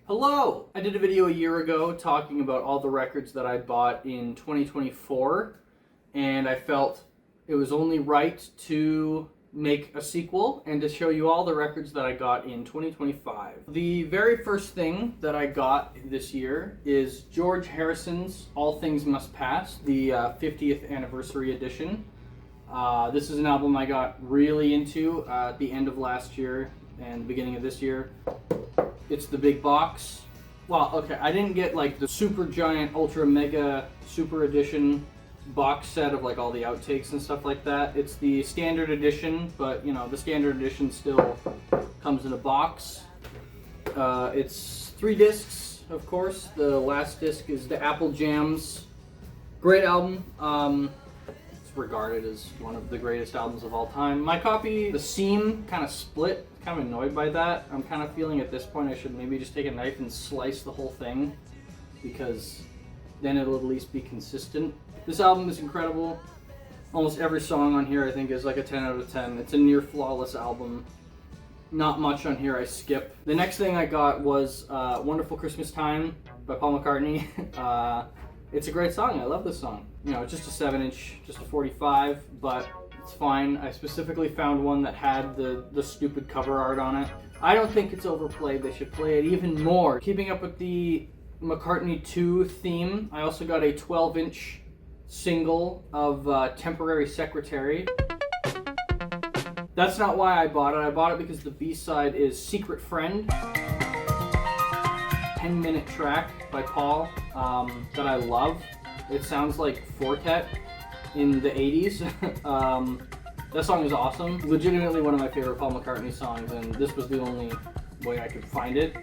Hello! I did a video a year ago talking about all the records that I bought in 2024, and I felt it was only right to make a sequel and to show you all the records that I got in 2025. The very first thing that I got this year is George Harrison's All Things Must Pass, the 50th anniversary edition. This is an album I got really into at the end of last year and the beginning of this year. It's the big box. Well, okay, I didn't get like the super giant, ultra mega, super edition box set of like all the outtakes and stuff like that. It's the standard edition, but you know, the standard edition still comes in a box. It's 3 discs, of course. The last disc is the Apple Jams. Great album. It's regarded as one of the greatest albums of all time. My copy, the seam kind of split. Kind of annoyed by that. I'm kind of feeling at this point I should maybe just take a knife and slice the whole thing, because then it'll at least be consistent. This album is incredible. Almost every song on here I think is like a 10 out of 10. It's a near flawless album. Not much on here I skip. The next thing I got was Wonderful Christmas Time by Paul McCartney. It's a great song. I love this song. You know, it's just a 7-inch, just a 45, but it's fine. I specifically found one that had the stupid cover art on it. I don't think it's overplayed. They should play it even more. Keeping up with the McCartney 2 theme, I also got a 12-inch single of Temporary Secretary. That's not why I bought it. I bought it because the B-side is Secret Friend. 10-minute track by Paul that I love. It sounds like Fortet in the 80s. That song is awesome. Legitimately one of my favorite Paul McCartney songs, and this was the only way I could find it.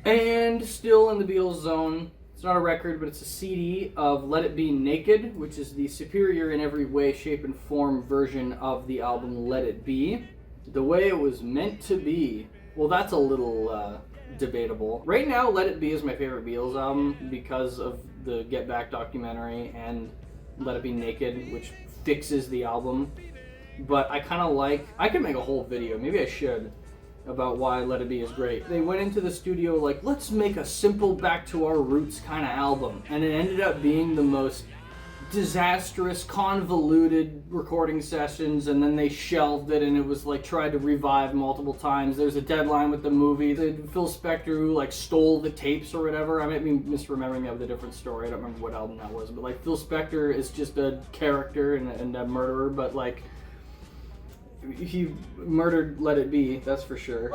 And still in the Beatles zone, it's not a record, but it's a CD of Let It Be Naked, which is the superior in every way, shape, and form version of the album Let It Be. The way it was meant to be. Well, that's a little debatable. Right now, Let It Be is my favorite Beatles album because of the Get Back documentary and Let It Be Naked, which fixes the album. But I kind of like, I could make a whole video, maybe I should, about why Let It Be is great. They went into the studio like, let's make a simple back to our roots kind of album. And it ended up being the most disastrous, convoluted recording sessions, and then they shelved it, and it was like tried to revive multiple times. There's a deadline with the movie. Phil Spector, who like stole the tapes or whatever. I might be misremembering of the different story. I don't remember what album that was, but like Phil Spector is just a character and a murderer, but like he murdered Let It Be, that's for sure.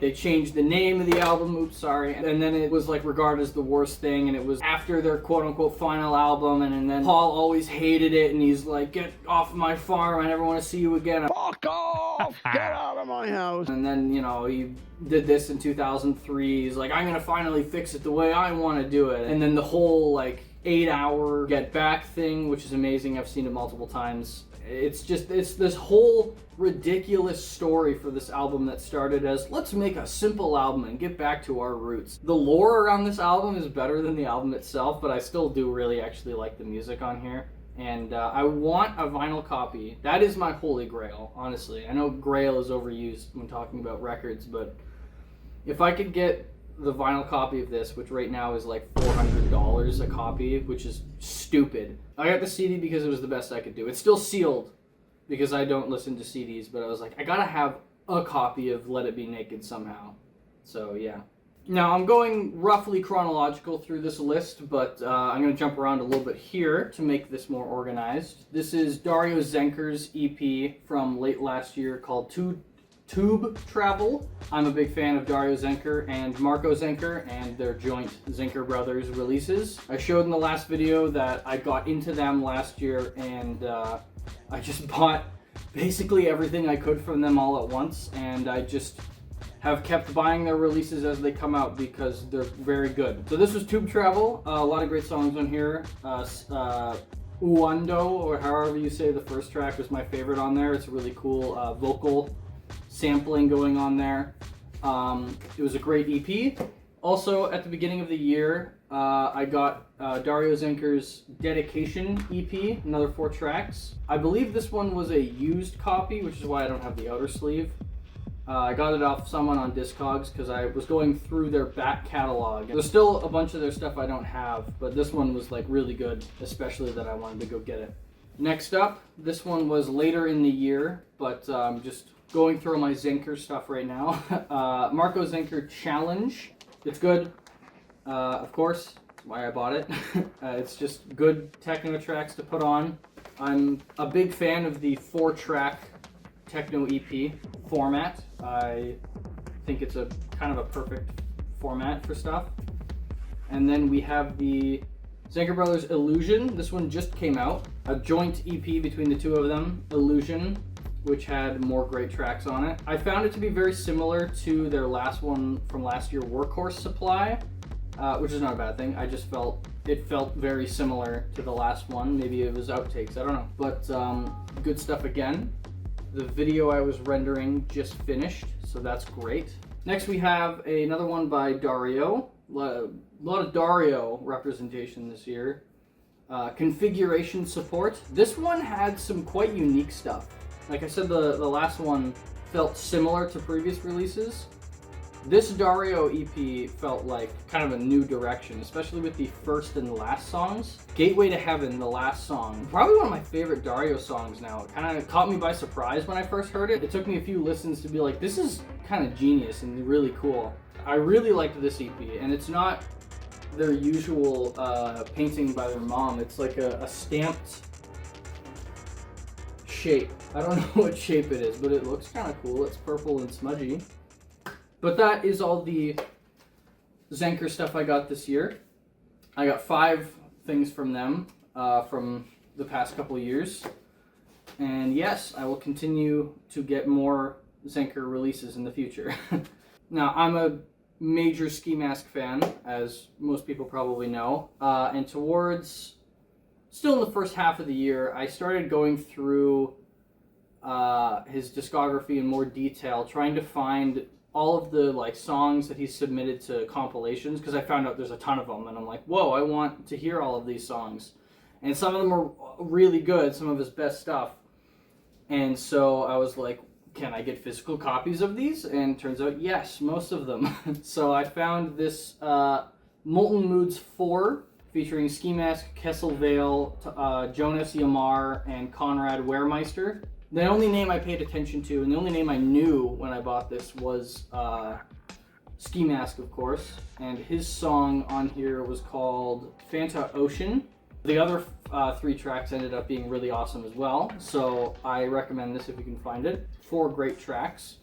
They changed the name of the album, oops, sorry, and then it was like regarded as the worst thing, and it was after their quote-unquote final album, and then Paul always hated it, and he's like, get off my farm, I never want to see you again. Fuck off! Get out of my house! And then, you know, he did this in 2003, he's like, I'm gonna finally fix it the way I want to do it. And then the whole like 8-hour Get Back thing, which is amazing, I've seen it multiple times. It's this whole ridiculous story for this album that started as, let's make a simple album and get back to our roots. The lore around this album is better than the album itself, but I still do really actually like the music on here. And I want a vinyl copy. That is my holy grail, honestly. I know grail is overused when talking about records, but if I could get the vinyl copy of this, which right now is like $400 a copy, which is stupid. I got the CD because it was the best I could do. It's still sealed because I don't listen to CDs, but I was like, I gotta have a copy of Let It Be Naked somehow. So yeah. Now I'm going roughly chronological through this list, but I'm gonna jump around a little bit here to make this more organized. This is Dario Zenker's EP from late last year called Tube Travel. I'm a big fan of Dario Zenker and Marco Zenker and their joint Zenker Brothers releases. I showed in the last video that I got into them last year, and I just bought basically everything I could from them all at once, and I just have kept buying their releases as they come out because they're very good. So this was Tube Travel. A lot of great songs on here. Uando, or however you say the first track, was my favorite on there. It's a really cool vocal sampling going on there. It was a great EP. Also, at the beginning of the year, I got Dario Zenker's Dedication EP, another 4 tracks. I believe this one was a used copy, which is why I don't have the outer sleeve. I got it off someone on Discogs because I was going through their back catalog. There's still a bunch of their stuff I don't have, but this one was like really good, especially that I wanted to go get it. Next up, this one was later in the year, but just going through my Zenker stuff right now. Marco Zenker Challenge. It's good, of course. That's why I bought it. It's just good techno tracks to put on. I'm a big fan of the 4-track techno EP format. I think it's a kind of a perfect format for stuff. And then we have the Zenker Brothers Illusion. This one just came out. A joint EP between the two of them, Illusion, which had more great tracks on it. I found it to be very similar to their last one from last year, Workhorse Supply, which is not a bad thing. I just felt it felt very similar to the last one. Maybe it was outtakes, I don't know. But good stuff again. The video I was rendering just finished, so that's great. Next we have another one by Dario. A lot of Dario representation this year. Configuration Support. This one had some quite unique stuff. Like I said, the last one felt similar to previous releases. This Dario EP felt like kind of a new direction, especially with the first and last songs. Gateway to Heaven, the last song, probably one of my favorite Dario songs now. It kind of caught me by surprise when I first heard it. It took me a few listens to be like, this is kind of genius and really cool. I really liked this EP, and it's not their usual painting by their mom. It's like a stamped shape. I don't know what shape it is, but it looks kind of cool. It's purple and smudgy. But that is all the Zenker stuff I got this year. I got 5 things from them from the past couple of years. And yes, I will continue to get more Zenker releases in the future. Now, I'm a major Ski Mask fan, as most people probably know. And towards, still in the first half of the year, I started going through his discography in more detail, trying to find all of the like songs that he's submitted to compilations, because I found out there's a ton of them, and I'm like, whoa, I want to hear all of these songs. And some of them are really good, some of his best stuff. And so I was like, can I get physical copies of these? And turns out, yes, most of them. So I found this Molten Moods 4 featuring Ski Mask, Kessel Vale, Jonas Yamar, and Conrad Wehrmeister. The only name I paid attention to, and the only name I knew when I bought this was Ski Mask, of course. And his song on here was called Fanta Ocean. The other 3 tracks ended up being really awesome as well, so I recommend this if you can find it. 4 great tracks.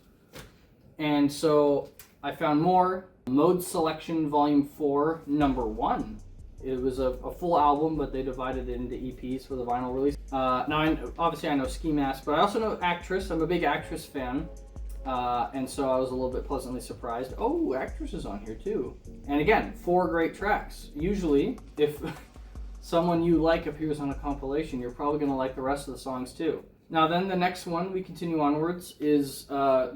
And so I found more. Mode Selection Volume 4, Number 1. It was a full album, but they divided it into EPs for the vinyl release. Now, obviously I know Ski Mask, but I also know Actress. I'm a big Actress fan, and so I was a little bit pleasantly surprised. Oh, Actress is on here too. And again, 4 great tracks. Usually, if someone you like appears on a compilation, you're probably going to like the rest of the songs too. Now then, the next one, we continue onwards, is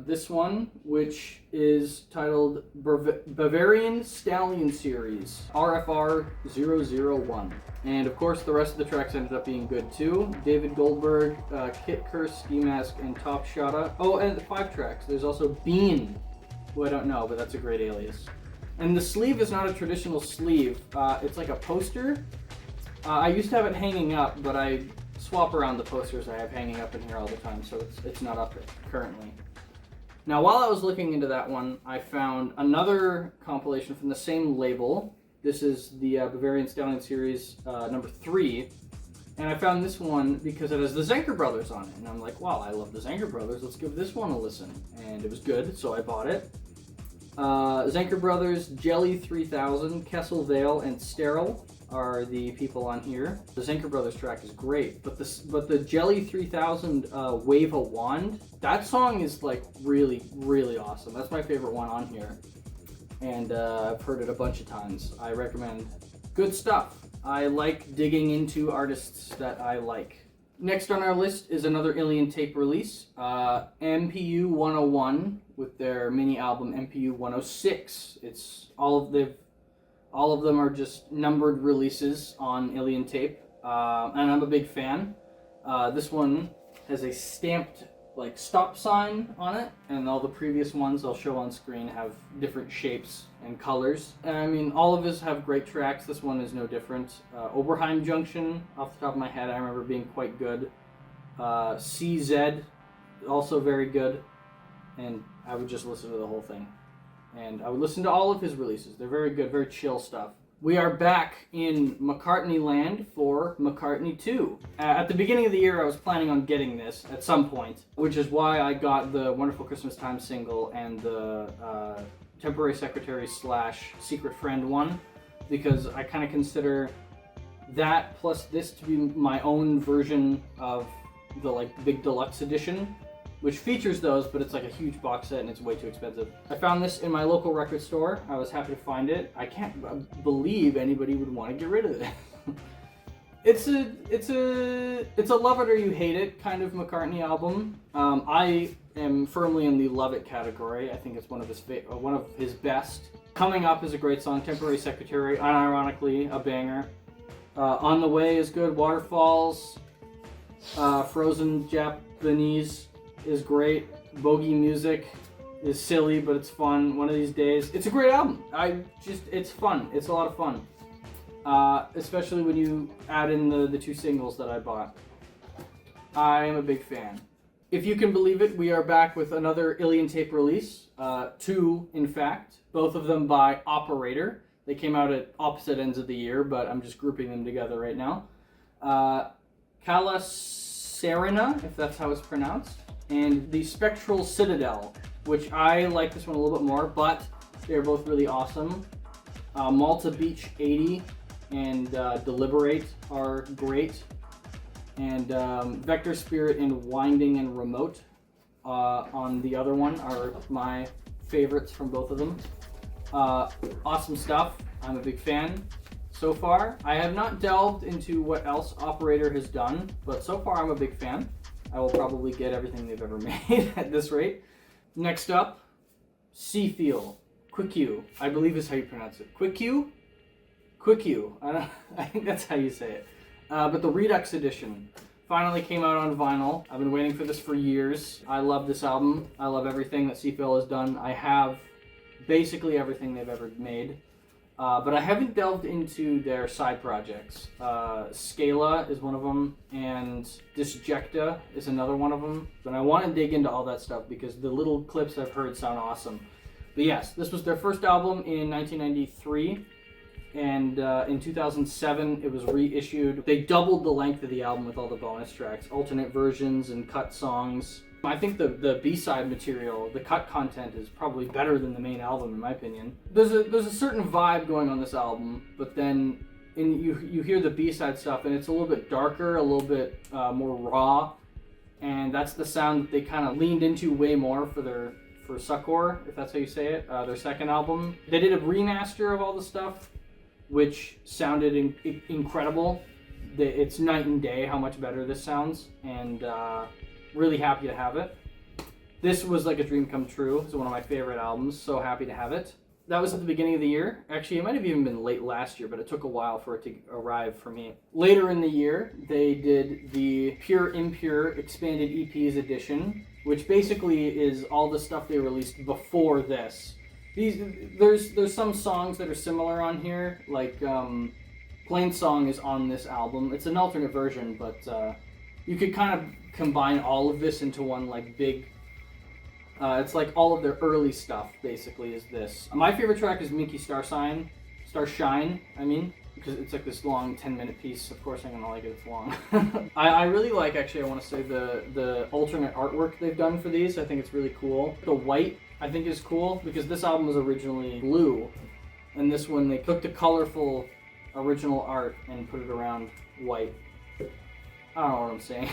this one, which is titled Bavarian Stallion Series, RFR 001. And of course, the rest of the tracks ended up being good too. David Goldberg, Kit Curse, Ski Mask, and Top Shotta. Oh, and the 5 tracks. There's also Bean, who I don't know, but that's a great alias. And the sleeve is not a traditional sleeve. It's like a poster. I used to have it hanging up, but I swap around the posters I have hanging up in here all the time, so it's not up currently. Now, while I was looking into that one, I found another compilation from the same label. This is the Bavarian Stallion Series number 3, and I found this one because it has the Zenker Brothers on it, and I'm like, wow, I love the Zenker Brothers, let's give this one a listen. And it was good, so I bought it. Zenker Brothers, Jelly 3000, Kessel Vale, and Sterile are the people on here. The Zenker Brothers track is great, but the Jelly 3000 Wave a Wand, that song is like really, really awesome. That's my favorite one on here, and I've heard it a bunch of times. I recommend. Good stuff. I like digging into artists that I like. Next on our list is another Ilian Tape release, MPU 101 with their mini album MPU 106. It's all of them are just numbered releases on Ilian Tape, and I'm a big fan. This one has a stamped like stop sign on it, and all the previous ones I'll show on screen have different shapes and colors. And I mean, all of his have great tracks. This one is no different. Oberheim Junction, off the top of my head, I remember being quite good. CZ, also very good. And I would just listen to the whole thing. And I would listen to all of his releases. They're very good, very chill stuff. We are back in McCartney land for McCartney 2. At the beginning of the year, I was planning on getting this at some point, which is why I got the Wonderful Christmas Time single and the Temporary Secretary / Secret Friend one, because I kind of consider that plus this to be my own version of the like big deluxe edition, which features those, but it's like a huge box set and it's way too expensive. I found this in my local record store. I was happy to find it. I can't believe anybody would want to get rid of it. It's a love it or you hate it kind of McCartney album. I am firmly in the love it category. I think it's one of his best. Coming Up is a great song. Temporary Secretary, unironically a banger. On the Way is good. Waterfalls, Frozen Japanese is great. Bogey Music is silly, but it's fun. One of these days. It's a great album. It's fun. It's a lot of fun. Especially when you add in the two singles that I bought. I am a big fan. If you can believe it, we are back with another Ilian Tape release. 2, in fact. Both of them by Operator. They came out at opposite ends of the year, but I'm just grouping them together right now. Cala Serena, if that's how it's pronounced. And the Spectral Citadel, which I like this one a little bit more, but they're both really awesome. Malta Beach 80 and Deliberate are great. And Vector Spirit and Winding and Remote on the other one are my favorites from both of them. Awesome stuff. I'm a big fan so far. I have not delved into what else Operator has done, but so far I'm a big fan. I will probably get everything they've ever made at this rate. Next up, Seafeel. Quick-U, I believe is how you pronounce it. Quick-U? Quick-U. I think that's how you say it. But the Redux edition finally came out on vinyl. I've been waiting for this for years. I love this album. I love everything that Seafeel has done. I have basically everything they've ever made. But I haven't delved into their side projects. Scala is one of them, and Disjecta is another one of them. But I want to dig into all that stuff because the little clips I've heard sound awesome. But yes, this was their first album in 1993, and in 2007 it was reissued. They doubled the length of the album with all the bonus tracks, alternate versions, and cut songs. I think the B-side material, the cut content, is probably better than the main album in my opinion. There's a certain vibe going on this album, but then you hear the B-side stuff and it's a little bit darker, a little bit more raw, and that's the sound that they kind of leaned into way more for Succor, if that's how you say it, their second album. They did a remaster of all the stuff, which sounded incredible. It's night and day how much better this sounds, and really happy to have it. This was like a dream come true. It's one of my favorite albums, so happy to have it. That was at the beginning of the year. Actually, it might have even been late last year, but it took a while for it to arrive for me. Later in the year, they did the Pure Impure Expanded EPs edition, which basically is all the stuff they released before this. There's some songs that are similar on here, like Plain Song is on this album. It's an alternate version, but you could kind of combine all of this into one like big. It's like all of their early stuff basically is this. My favorite track is Minky Starshine, because it's like this long 10-minute piece. Of course I'm gonna like it, it's long. I really like, actually I want to say the alternate artwork they've done for these. I think it's really cool. The white I think is cool because this album was originally blue, and this one they took the colorful original art and put it around white. I don't know what I'm saying.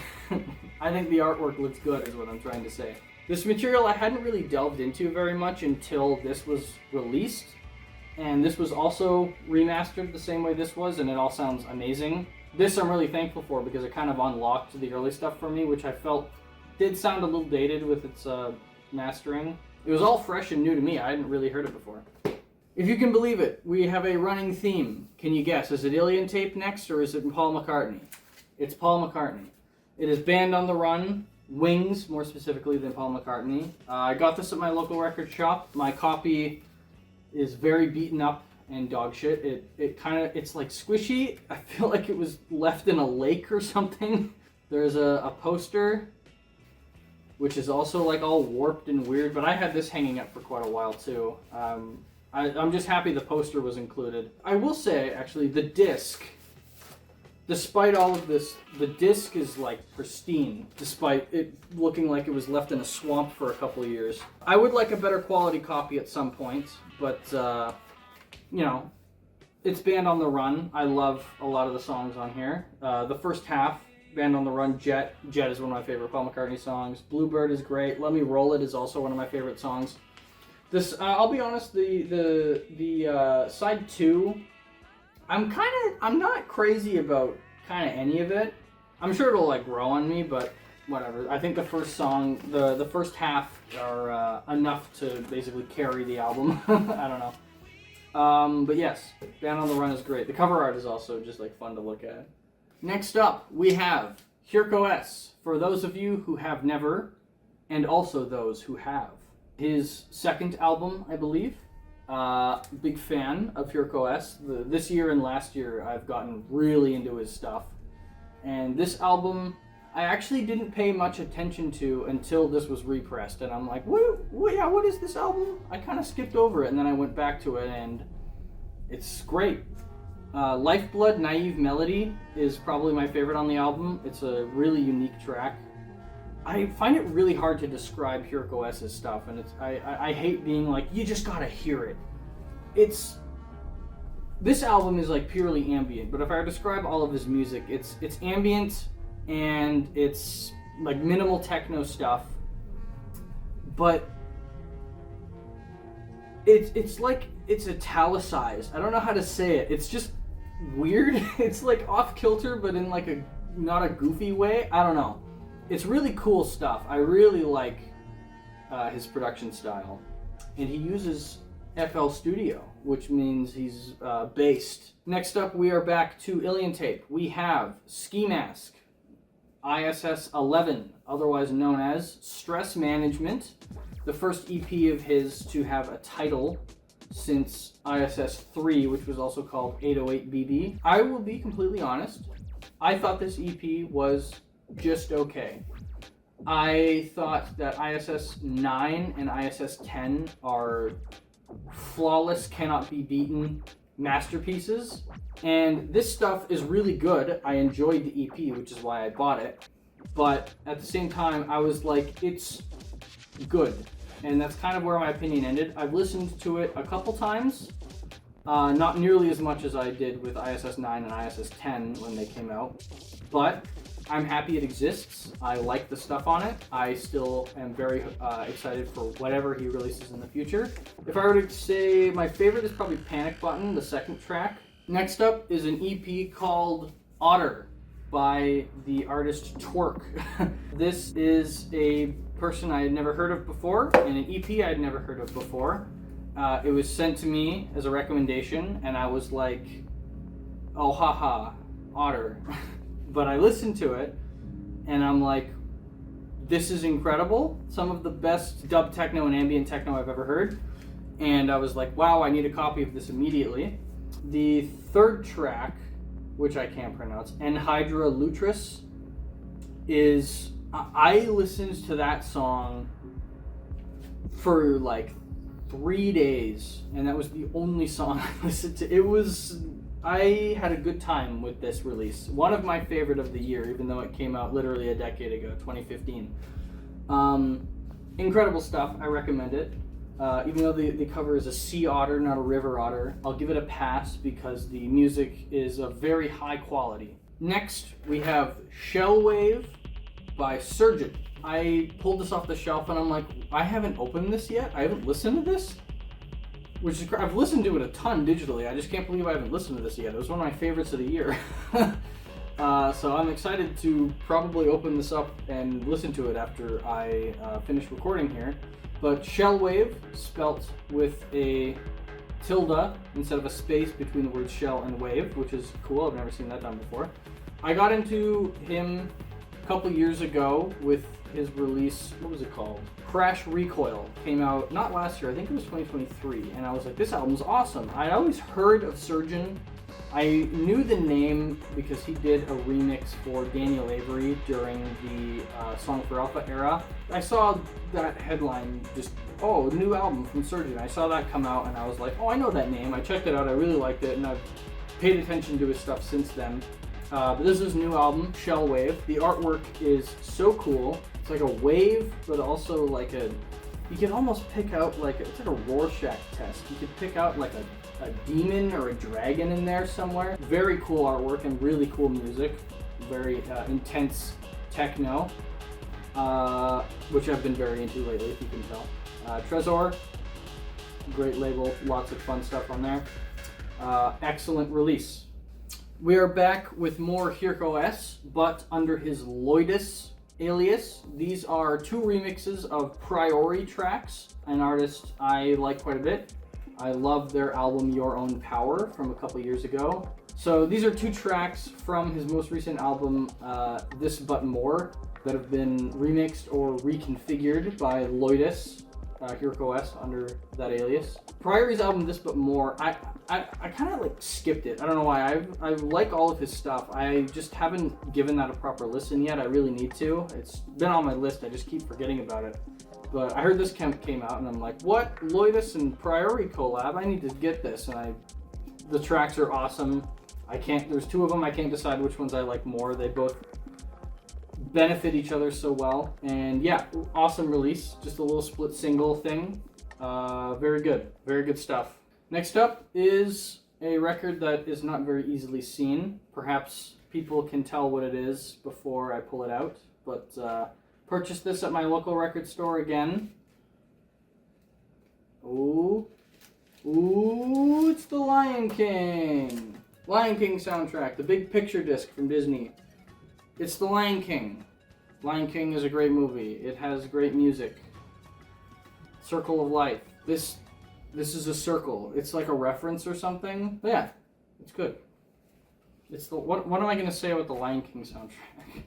I think the artwork looks good is what I'm trying to say. This material I hadn't really delved into very much until this was released. And this was also remastered the same way this was, and it all sounds amazing. This I'm really thankful for because it kind of unlocked the early stuff for me, which I felt did sound a little dated with its mastering. It was all fresh and new to me. I hadn't really heard it before. If you can believe it, we have a running theme. Can you guess? Is it Ilian Tape next, or is it Paul McCartney? It's Paul McCartney. It is Band on the Run, Wings, more specifically, than Paul McCartney. I got this at my local record shop. My copy is very beaten up and dog shit. It's like squishy. I feel like it was left in a lake or something. There's a poster, which is also like all warped and weird, but I had this hanging up for quite a while too. I'm just happy the poster was included. I will say, actually, the disc, despite all of this, the disc is like pristine, despite it looking like it was left in a swamp for a couple of years. I would like a better quality copy at some point, but you know, it's Band on the Run. I love a lot of the songs on here. The first half, Band on the Run, Jet is one of my favorite Paul McCartney songs. Bluebird is great. Let Me Roll It is also one of my favorite songs. This, I'll be honest, the side 2, I'm not crazy about kind of any of it. I'm sure it'll like grow on me, but whatever. I think the first song, the first half are enough to basically carry the album. I don't know. But yes, Band on the Run is great. The cover art is also just like fun to look at. Next up, we have Hirko S. For those of you who have never, and also those who have. His second album, I believe. Big fan of Hirko S. This year and last year, I've gotten really into his stuff. And this album, I actually didn't pay much attention to until this was repressed. And I'm like, what is this album? I kind of skipped over it, and then I went back to it, and it's great. Lifeblood Naive Melody is probably my favorite on the album. It's a really unique track. I find it really hard to describe Hirko S's stuff, and I hate being like, you just gotta hear it. This album is like purely ambient, but if I were to describe all of his music, it's ambient and it's like minimal techno stuff, but it's like it's italicized. I don't know how to say it. It's just weird. It's like off kilter, but in like not a goofy way. I don't know. It's really cool stuff. I really like his production style. And he uses FL Studio, which means he's based. Next up, we are back to Ilian Tape. We have Ski Mask, ISS 11, otherwise known as Stress Management, the first EP of his to have a title since ISS 3, which was also called 808BB. I will be completely honest, I thought this EP was just okay. I thought that ISS 9 and ISS 10 are flawless, cannot be beaten masterpieces, and this stuff is really good. I enjoyed the EP, which is why I bought it, but at the same time I was like, it's good, and that's kind of where my opinion ended. I've listened to it a couple times, not nearly as much as I did with ISS 9 and ISS 10 when they came out, but I'm happy it exists. I like the stuff on it. I still am very excited for whatever he releases in the future. If I were to say my favorite is probably Panic Button, the second track. Next up is an EP called Otter by the artist Twerk. This is a person I had never heard of before, and an EP I had never heard of before. It was sent to me as a recommendation, and I was like, oh haha, Otter. But I listened to it, and I'm like, this is incredible. Some of the best dub techno and ambient techno I've ever heard. And I was like, wow, I need a copy of this immediately. The third track, which I can't pronounce, Enhydra Lutris, is, I listened to that song for like 3 days, and that was the only song I listened to. I had a good time with this release. One of my favorite of the year, even though it came out literally a decade ago, 2015. Incredible stuff. I recommend it. Even though the cover is a sea otter, not a river otter, I'll give it a pass because the music is of very high quality. Next, we have Shell Wave by Surgeon. I pulled this off the shelf and I'm like, I haven't opened this yet? I haven't listened to this? Which is, I've listened to it a ton digitally. I just can't believe I haven't listened to this yet. It was one of my favorites of the year. So I'm excited to probably open this up and listen to it after I finish recording here. But Shell Wave, spelt with a tilde instead of a space between the words shell and wave, which is cool. I've never seen that done before. I got into him a couple years ago with his release, what was it called? Crash Recoil came out not last year, I think it was 2023, and I was like, this album's awesome. I always heard of Surgeon. I knew the name because he did a remix for Daniel Avery during the Song for Alpha era. I saw that headline, just, oh, new album from Surgeon. I saw that come out and I was like, oh, I know that name. I checked it out, I really liked it, and I've paid attention to his stuff since then. But this is his new album, Shell Wave. The artwork is so cool. It's like a wave, but also like you can almost pick out it's like a Rorschach test. You could pick out like a demon or a dragon in there somewhere. Very cool artwork and really cool music. Very intense techno, which I've been very into lately, if you can tell. Trezor, great label, lots of fun stuff on there. Excellent release. We are back with more Hirko S, but under his Loidus alias. These are two remixes of Priori tracks, an artist I like quite a bit. I love their album Your Own Power from a couple years ago. So these are two tracks from his most recent album, This But More, that have been remixed or reconfigured by Loidus, Hirko S under that alias. Priori's album This But More, I kind of like skipped it. I don't know why. I like all of his stuff. I just haven't given that a proper listen yet. I really need to. It's been on my list. I just keep forgetting about it. But I heard this came out and I'm like, what? Loidus and Priori collab? I need to get this. And the tracks are awesome. There's two of them. I can't decide which ones I like more. They both benefit each other so well. And yeah, awesome release. Just a little split single thing. Very good. Very good stuff. Next up is a record that is not very easily seen. Perhaps people can tell what it is before I pull it out. But purchased this at my local record store again. Ooh, it's the Lion King. Lion King soundtrack, the big picture disc from Disney. It's the Lion King. Lion King is a great movie. It has great music. Circle of Life. This is a circle. It's like a reference or something. But yeah, it's good. It's the what am I gonna say about the Lion King soundtrack?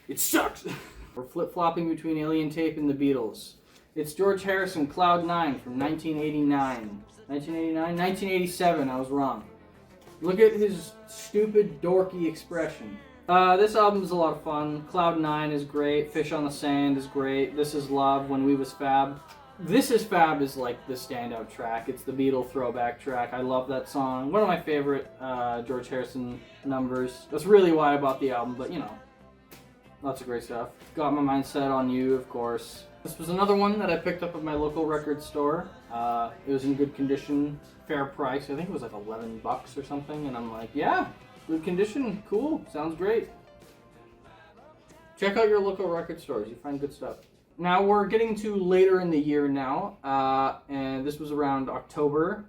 It sucks. We're flip-flopping between Alien Tape and the Beatles. It's George Harrison, Cloud 9 from 1989. 1987, I was wrong. Look at his stupid, dorky expression. This album is a lot of fun. Cloud 9 is great. Fish on the Sand is great. This Is Love, When We Was Fab. This Is Fab is like the standout track. It's the Beatle throwback track. I love that song. One of my favorite George Harrison numbers. That's really why I bought the album, but you know, lots of great stuff. Got My Mind Set on You, of course. This was another one that I picked up at my local record store. It was in good condition, fair price. I think it was like $11 or something, and I'm like, yeah, good condition, cool, sounds great. Check out your local record stores, you find good stuff. Now we're getting to later in the year now, and this was around October.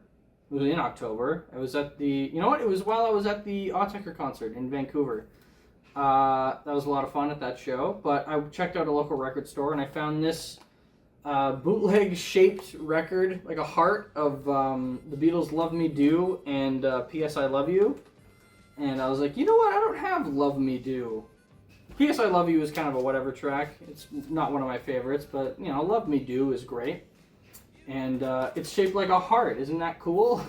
It was in October. I was at the, you know what? It was while I was at the Autechre concert in Vancouver. That was a lot of fun at that show, but I checked out a local record store and I found this bootleg-shaped record, like a heart of the Beatles' Love Me Do and P.S. I Love You. And I was like, you know what? I don't have Love Me Do. P.S. I Love You is kind of a whatever track. It's not one of my favorites, but, you know, Love Me Do is great. And it's shaped like a heart. Isn't that cool?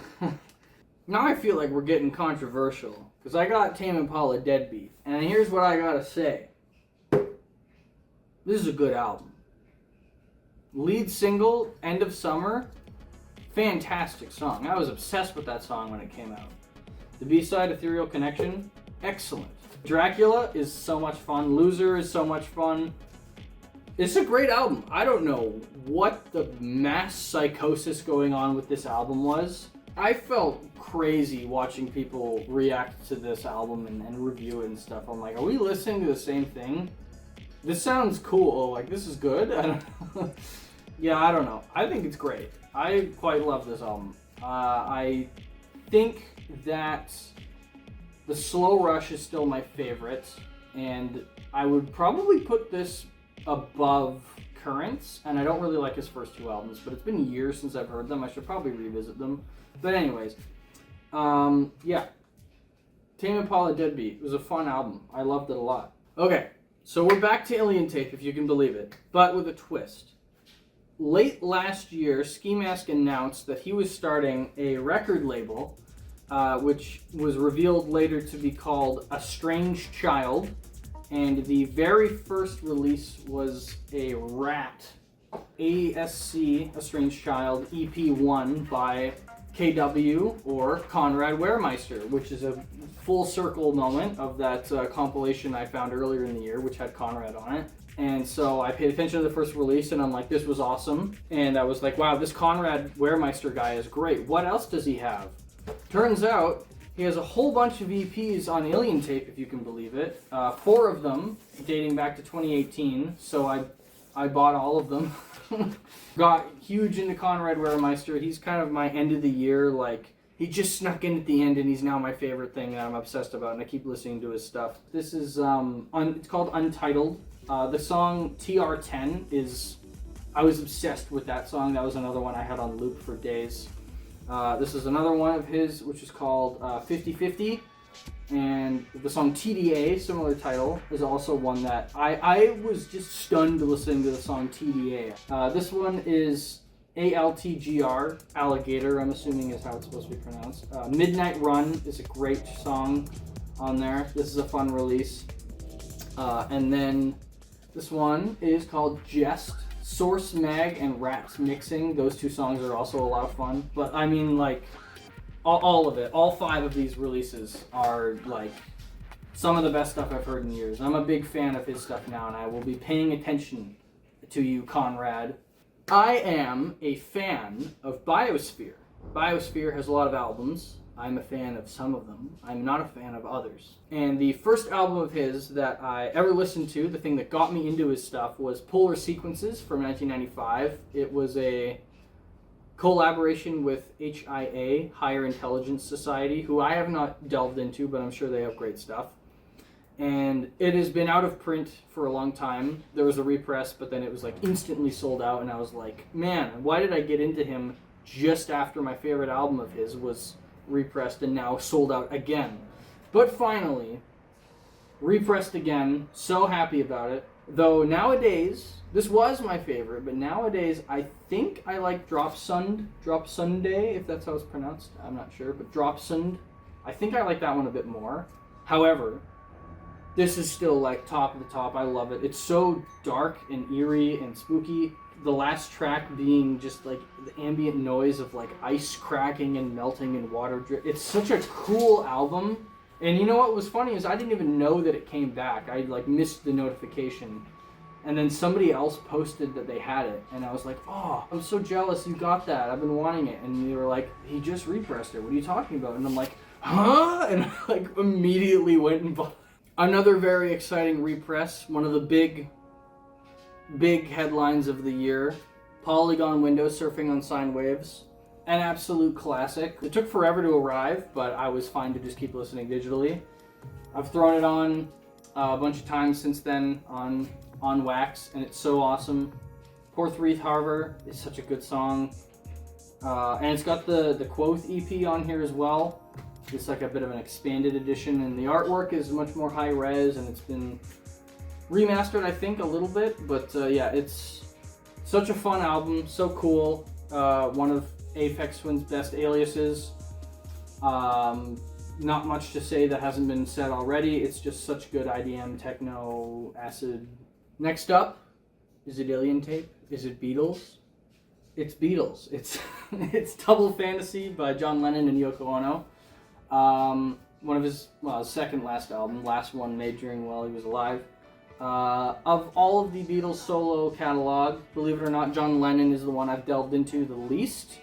Now I feel like we're getting controversial, because I got Tame Impala Deadbeat. And here's what I gotta say. This is a good album. Lead single, End of Summer, fantastic song. I was obsessed with that song when it came out. The B-side, Ethereal Connection, excellent. Dracula is so much fun. Loser is so much fun. It's a great album. I don't know what the mass psychosis going on with this album was. I felt crazy watching people react to this album and review it and stuff. I'm like, are we listening to the same thing? This sounds cool. Like, this is good. I don't know. Yeah, I don't know. I think it's great. I quite love this album. I think that the Slow Rush is still my favorite, and I would probably put this above Currents, and I don't really like his first two albums, but it's been years since I've heard them. I should probably revisit them. But anyways, yeah. Tame Impala Deadbeat was a fun album. I loved it a lot. Okay, So we're back to Alien Tape, if you can believe it, but with a twist. Late last year, Ski Mask announced that he was starting a record label, which was revealed later to be called A Strange Child, and the very first release was a Rat ASC, A Strange Child, EP1 by KW, or Conrad Weremeister, which is a full circle moment of that compilation I found earlier in the year, which had Conrad on it. And so I paid attention to the first release, and I'm like, this was awesome. And I was like, wow, this Conrad Weremeister guy is great. What else does he have? Turns out he has a whole bunch of EPs on Alien Tape, if you can believe it. 4 of them dating back to 2018, so I bought all of them. Got huge into Conrad Weremeister. He's kind of my end of the year, like, he just snuck in at the end, and he's now my favorite thing that I'm obsessed about, and I keep listening to his stuff. This is, it's called Untitled. The song TR10 is, I was obsessed with that song. That was another one I had on loop for days. This is another one of his, which is called 50/50. And the song TDA, similar title, is also one that I was just stunned listening to the song TDA. This one is ALTGR, Alligator, I'm assuming is how it's supposed to be pronounced. Midnight Run is a great song on there. This is a fun release. And then this one is called Jest. Source Mag and Rats Mixing. Those 2 songs are also a lot of fun. But I mean, like, all of it, all 5 of these releases are like some of the best stuff I've heard in years. I'm a big fan of his stuff now, and I will be paying attention to you, Conrad. I am a fan of Biosphere. Biosphere has a lot of albums. I'm a fan of some of them. I'm not a fan of others. And the first album of his that I ever listened to, the thing that got me into his stuff, was Polar Sequences from 1995. It was a collaboration with HIA, Higher Intelligence Society, who I have not delved into, but I'm sure they have great stuff. And it has been out of print for a long time. There was a repress, but then it was like instantly sold out, and I was like, man, why did I get into him just after my favorite album of his was repressed and now sold out again? But finally, repressed again, so happy about it. Though nowadays, this was my favorite, but nowadays I think I like Drop Sunday, if that's how it's pronounced. I'm not sure, but Drop Sund, I think I like that one a bit more. However, this is still like top of the top. I love it. It's so dark and eerie and spooky. The last track being just like the ambient noise of like ice cracking and melting and water drip. It's such a cool album. And you know what was funny is I didn't even know that it came back. I like missed the notification. And then somebody else posted that they had it. And I was like, oh, I'm so jealous you got that. I've been wanting it. And they were like, he just repressed it. What are you talking about? And I'm like, huh? And I like immediately went and bought it. Another very exciting repress. One of the big headlines of the year. Polygon Window Surfing on Sine Waves. An absolute classic. It took forever to arrive, but I was fine to just keep listening digitally. I've thrown it on a bunch of times since then on wax, and it's so awesome. Poor Threeth Harbour is such a good song. And it's got the Quoth EP on here as well. It's like a bit of an expanded edition, and the artwork is much more high res, and it's been remastered, I think, a little bit. But yeah, it's such a fun album, so cool. One of Aphex Twin's best aliases. Not much to say that hasn't been said already. It's just such good IDM, techno, acid. Next up, is it Alien Tape? Is it Beatles? It's Beatles. It's Double Fantasy by John Lennon and Yoko Ono. One of his second last album, last one made during while he was alive. Of all of the Beatles solo catalog, believe it or not, John Lennon is the one I've delved into the least.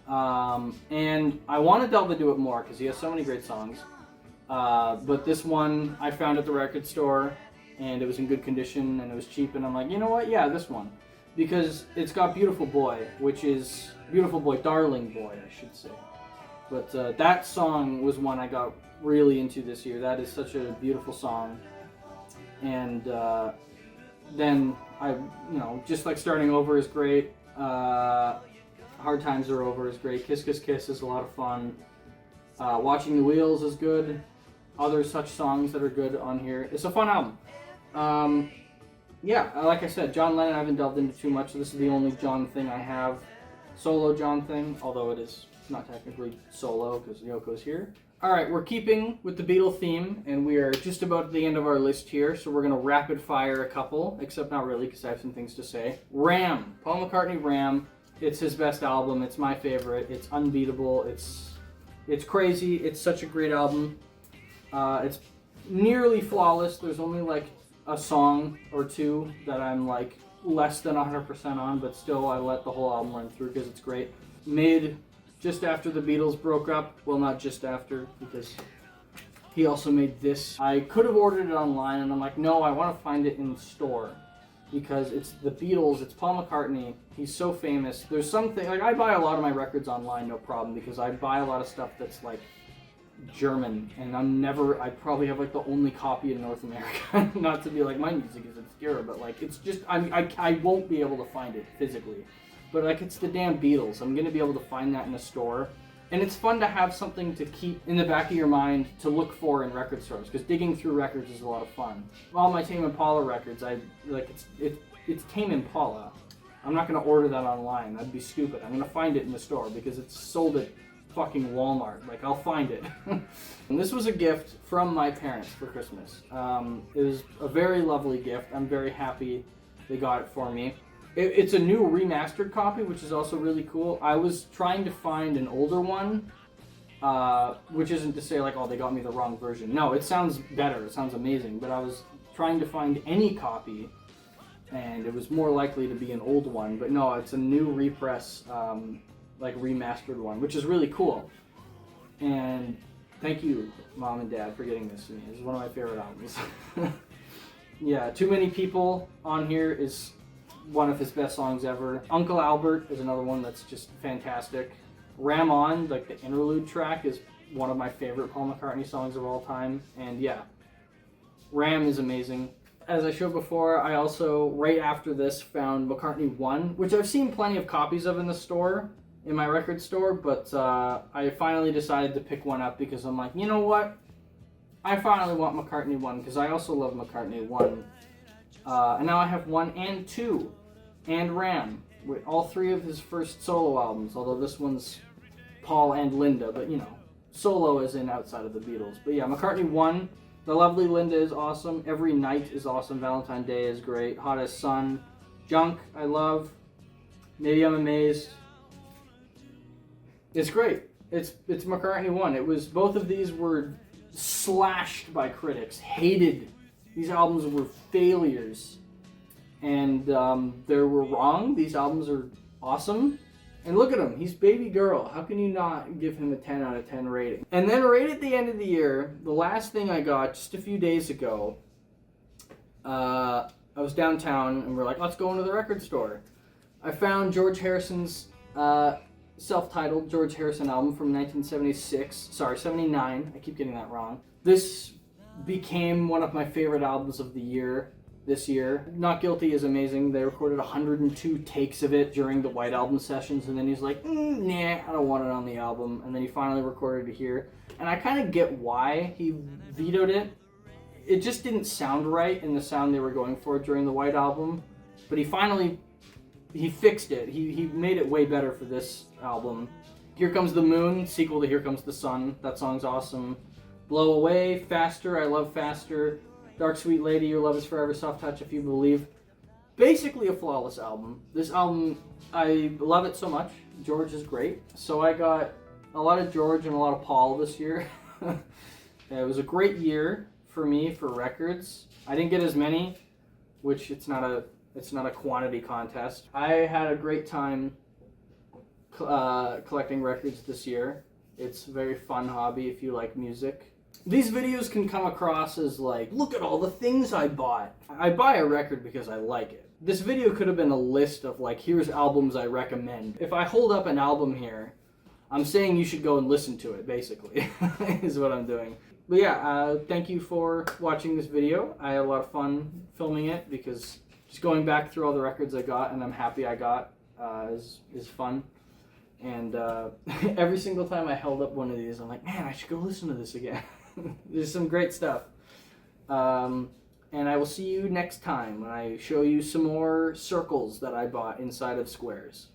And I want to delve into it more because he has so many great songs. But this one I found at the record store, and it was in good condition, and it was cheap, and I'm like, you know what? Yeah, this one. Because it's got Beautiful Boy, which is Beautiful Boy, Darling Boy, I should say. But that song was one I got really into this year. That is such a beautiful song. And then just like Starting Over is great. Hard Times Are Over is great. Kiss Kiss Kiss is a lot of fun. Watching the Wheels is good. Other such songs that are good on here. It's a fun album. Yeah, like I said, John Lennon I haven't delved into too much, so this is the only John thing I have. Solo John thing, although it is not technically solo because Yoko's here. Alright, we're keeping with the Beatle theme, and we are just about at the end of our list here, so we're going to rapid fire a couple, except not really because I have some things to say. Ram. Paul McCartney, Ram. It's his best album. It's my favorite. It's unbeatable. It's crazy. It's such a great album. It's nearly flawless. There's only like a song or two that I'm like less than 100% on, but still I let the whole album run through because it's great. Made just after the Beatles broke up. Well, not just after, because he also made this. I could have ordered it online, and I'm like, no, I want to find it in the store because it's the Beatles, it's Paul McCartney. He's so famous. There's something, like I buy a lot of my records online, no problem, because I buy a lot of stuff that's like German, and I probably have like the only copy in North America. Not to be like my music is obscure, but like it's just, I won't be able to find it physically. But like it's the damn Beatles. I'm gonna be able to find that in a store. And it's fun to have something to keep in the back of your mind to look for in record stores, because digging through records is a lot of fun. All my Tame Impala records, it's Tame Impala. I'm not gonna order that online. That'd be stupid. I'm gonna find it in the store because it's sold at fucking Walmart. Like, I'll find it. And this was a gift from my parents for Christmas. It was a very lovely gift. I'm very happy they got it for me. It's a new remastered copy, which is also really cool. I was trying to find an older one, which isn't to say like, oh, they got me the wrong version. No, it sounds better. It sounds amazing. But I was trying to find any copy, and it was more likely to be an old one. But no, it's a new repress, like remastered one, which is really cool. And thank you, Mom and Dad, for getting this to me. This is one of my favorite albums. Yeah, Too Many People on here is one of his best songs ever. Uncle Albert is another one that's just fantastic. Ram On, like the interlude track, is one of my favorite Paul McCartney songs of all time. And yeah, Ram is amazing. As I showed before, I also, right after this, found McCartney 1, which I've seen plenty of copies of in the store, in my record store, but I finally decided to pick one up because I'm like, you know what? I finally want McCartney 1, because I also love McCartney 1. And now I have 1 and 2, and Ram, with all 3 of his first solo albums, although this one's Paul and Linda, but you know, solo as in outside of the Beatles. But yeah, McCartney 1, The Lovely Linda is awesome, Every Night is awesome, Valentine's Day is great, Hot as Sun, Junk, I love, Maybe I'm Amazed. It's great. It's McCartney 1. It was, both of these were slashed by critics, hated. These albums were failures, and they were wrong. These albums are awesome. And look at him, he's Baby Girl. How can you not give him a 10 out of 10 rating? And then right at the end of the year, the last thing I got just a few days ago, I was downtown and we're like, let's go into the record store. I found George Harrison's self-titled George Harrison album from 79. I keep getting that wrong. This became one of my favorite albums of the year this year. Not Guilty is amazing. They recorded 102 takes of it during the White Album sessions, and then he's like, nah, I don't want it on the album. And then he finally recorded it here. And I kind of get why he vetoed it. It just didn't sound right in the sound they were going for during the White Album. But he fixed it. He made it way better for this album. Here Comes the Moon, sequel to Here Comes the Sun. That song's awesome. Blow Away, Faster, I love Faster. Dark Sweet Lady, Your Love is Forever, Soft Touch, If You Believe. Basically a flawless album. This album, I love it so much. George is great. So I got a lot of George and a lot of Paul this year. It was a great year for me for records. I didn't get as many, which it's not a quantity contest. I had a great time collecting records this year. It's a very fun hobby if you like music. These videos can come across as like, look at all the things I bought. I buy a record because I like it. This video could have been a list of like, here's albums I recommend. If I hold up an album here, I'm saying you should go and listen to it, basically, is what I'm doing. But yeah, thank you for watching this video. I had a lot of fun filming it because just going back through all the records I got and I'm happy I got is fun. And every single time I held up one of these, I'm like, man, I should go listen to this again. There's some great stuff. And I will see you next time when I show you some more circles that I bought inside of squares.